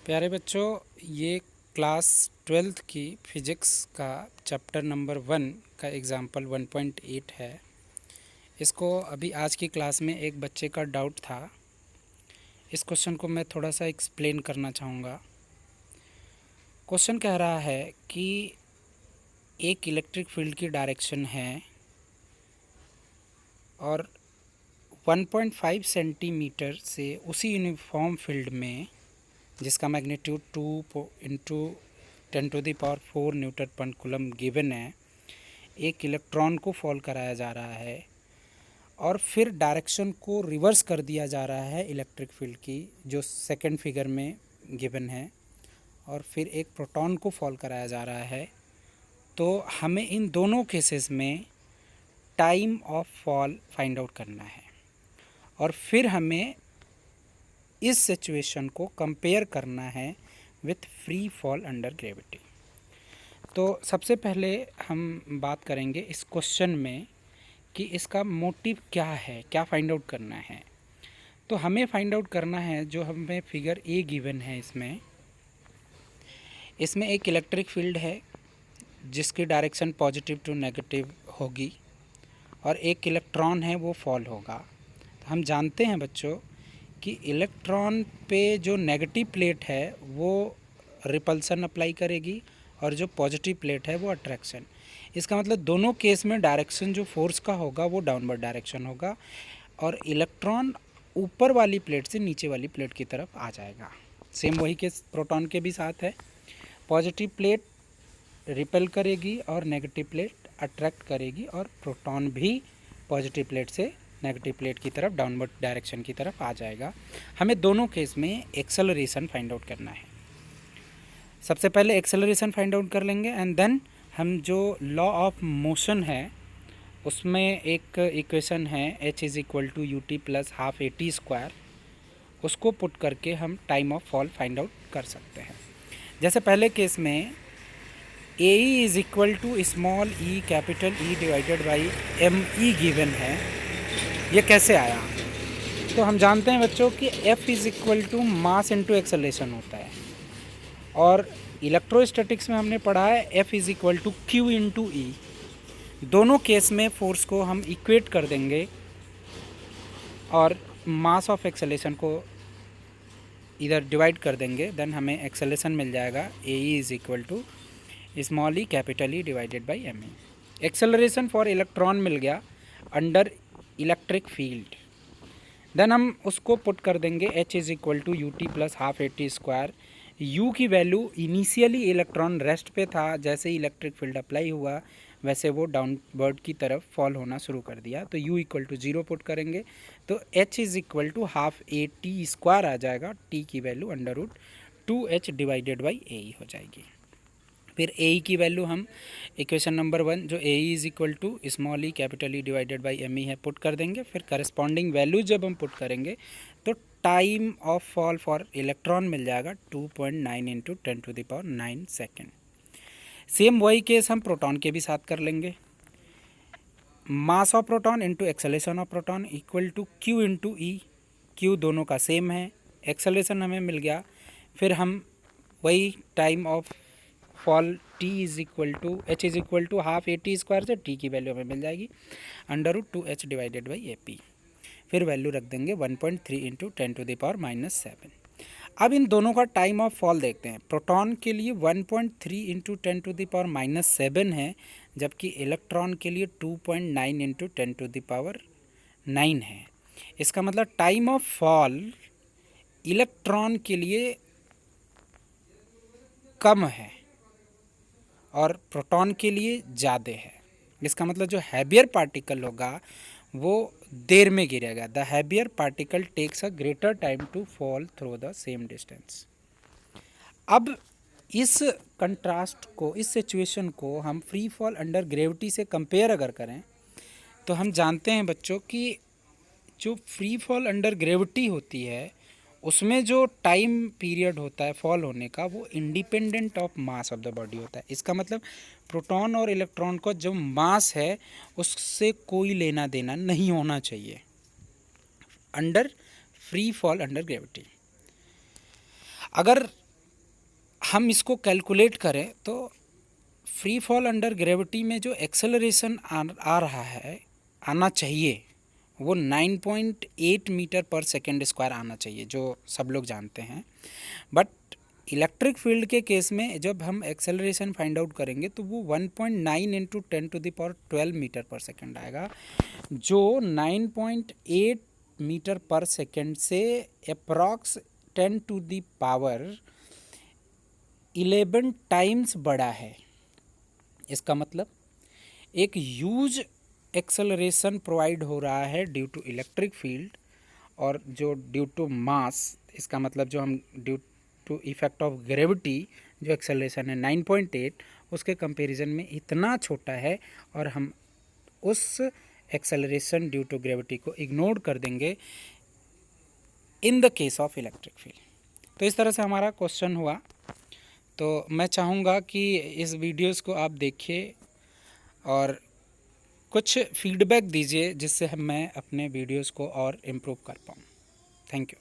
प्यारे बच्चों, ये क्लास 12th की फिज़िक्स का चैप्टर नंबर 1 का एग्ज़ाम्पल 1.8 है। इसको अभी आज की क्लास में एक बच्चे का डाउट था। इस क्वेश्चन को मैं थोड़ा सा एक्सप्लेन करना चाहूँगा। क्वेश्चन कह रहा है कि एक इलेक्ट्रिक फील्ड की डायरेक्शन है और 1.5 सेंटीमीटर से उसी यूनिफॉर्म फील्ड में, जिसका मैग्नीट्यूड 2 इंटू 10⁴ न्यूटन पर कूलम गिवन है, एक इलेक्ट्रॉन को फॉल कराया जा रहा है और फिर डायरेक्शन को रिवर्स कर दिया जा रहा है इलेक्ट्रिक फील्ड की, जो सेकंड फिगर में गिवन है, और फिर एक प्रोटॉन को फॉल कराया जा रहा है। तो हमें इन दोनों केसेस में time of fall find out करना है और फिर हमें इस सिचुएशन को कंपेयर करना है with free fall under gravity. तो सबसे पहले हम बात करेंगे इस क्वेश्चन में कि इसका मोटिव क्या है, क्या फाइंड आउट करना है। तो हमें फाइंड आउट करना है, जो हमें फिगर ए गिवन है, इसमें एक इलेक्ट्रिक फील्ड है जिसकी डायरेक्शन पॉजिटिव टू नेगेटिव होगी और एक इलेक्ट्रॉन है वो फॉल होगा। तो हम जानते हैं बच्चों कि इलेक्ट्रॉन पे जो नेगेटिव प्लेट है वो रिपल्सन अप्लाई करेगी और जो पॉजिटिव प्लेट है वो अट्रैक्शन। इसका मतलब दोनों केस में डायरेक्शन जो फोर्स का होगा वो डाउनवर्ड डायरेक्शन होगा और इलेक्ट्रॉन ऊपर वाली प्लेट से नीचे वाली प्लेट की तरफ आ जाएगा। सेम वही केस प्रोटॉन के भी साथ है। पॉजिटिव प्लेट रिपेल करेगी और नेगेटिव प्लेट अट्रैक्ट करेगी और प्रोटॉन भी पॉजिटिव प्लेट से नेगेटिव प्लेट की तरफ डाउनवर्ड डायरेक्शन की तरफ आ जाएगा। हमें दोनों केस में एक्सेलरेशन फाइंड आउट करना है। सबसे पहले एक्सेलरेशन फाइंड आउट कर लेंगे एंड देन हम जो लॉ ऑफ मोशन है उसमें एक इक्वेशन है h=ut + ½ at², उसको पुट करके हम time of fall find out कर सकते हैं। जैसे पहले केस में AE = small e capital E divided by ME given है। ये कैसे आया? तो हम जानते हैं बच्चों कि F = मास इंटू एक्सेलरेशन होता है और इलेक्ट्रोस्टैटिक्स में हमने पढ़ा है F = Q इंटू E। दोनों केस में फोर्स को हम इक्वेट कर देंगे और मास ऑफ एक्सेलरेशन को इधर डिवाइड कर देंगे, देन हमें एक्सेलरेशन मिल जाएगा AE = small e capital E divided by ME। Acceleration for electron मिल गया अंडर इलेक्ट्रिक फील्ड। देन हम उसको पुट कर देंगे h = ut + ½ at²। u की वैल्यू इनिशियली इलेक्ट्रॉन रेस्ट पे था, जैसे ही इलेक्ट्रिक फील्ड अप्लाई हुआ वैसे वो डाउनवर्ड की तरफ फॉल होना शुरू कर दिया। तो u = 0 पुट करेंगे तो h = ½ at² आ जाएगा। t की value √2h divided by AE हो जाएगी। फिर AE की वैल्यू हम इक्वेशन नंबर 1 जो AE = small e capital E divided by ME है पुट कर देंगे। फिर करस्पॉन्डिंग वैल्यू जब हम पुट करेंगे तो time of fall for electron मिल जाएगा 2.9 इंटू 10⁹ सेकेंड। सेम वही केस हम प्रोटॉन के भी साथ कर लेंगे। Mass of proton into acceleration of proton equal to Q into E। Q दोनों का सेम है, एक्सेलरेशन हमें मिल गया। फिर हम वही time of fall h = ½ at² से t की वैल्यू हमें मिल जाएगी √2h डिवाइडेड बाई AP। फिर वैल्यू रख देंगे 1.3 इंटू 10⁻⁻7। अब इन दोनों का टाइम ऑफ फॉल देखते हैं। प्रोटॉन के लिए 1.3 इंटू 10⁻⁻7 है, जबकि इलेक्ट्रॉन के लिए 2.9 इंटू 10⁻9 है। इसका मतलब टाइम ऑफ फॉल इलेक्ट्रॉन के लिए कम है और प्रोटॉन के लिए ज़्यादा है। इसका मतलब जो हैवियर पार्टिकल होगा वो देर में गिरेगा। The heavier particle takes a greater time to fall through the same distance. अब इस कंट्रास्ट को, इस सिचुएशन को हम फ्री फॉल अंडर ग्रेविटी से कंपेयर अगर करें तो हम जानते हैं बच्चों कि जो फ्री फॉल अंडर ग्रेविटी होती है उसमें जो टाइम पीरियड होता है फॉल होने का वो independent of mass of the body होता है। इसका मतलब प्रोटॉन और इलेक्ट्रॉन का जो मास है उससे कोई लेना देना नहीं होना चाहिए under free fall under gravity. अगर हम इसको कैलकुलेट करें तो फ्री फॉल अंडर ग्रेविटी में जो एक्सेलरेशन आ रहा है, आना चाहिए, वो 9.8 मीटर पर सेकेंड स्क्वायर आना चाहिए, जो सब लोग जानते हैं। बट इलेक्ट्रिक फील्ड के केस में जब हम एक्सेलरेशन फाइंड आउट करेंगे तो वो 1.9 इंटू 10⁻12 मीटर पर सेकेंड आएगा, जो 9.8 मीटर पर सेकेंड से अप्रॉक्स 10⁻11 टाइम्स बड़ा है। इसका मतलब एक ह्यूज एक्सेलरेशन प्रोवाइड हो रहा है ड्यू टू इलेक्ट्रिक फील्ड, और जो ड्यू टू मास, इसका मतलब जो हम due to effect of gravity जो एक्सेलरेशन है 9.8, उसके कंपैरिजन में इतना छोटा है, और हम उस एक्सेलरेशन ड्यू टू ग्रेविटी को इग्नोर कर देंगे in the case of electric field. तो इस तरह से हमारा क्वेश्चन हुआ। तो मैं चाहूँगा कि इस वीडियोस को आप देखिए और कुछ फीडबैक दीजिए, जिससे मैं अपने वीडियोस को और इम्प्रूव कर पाऊँ। Thank you.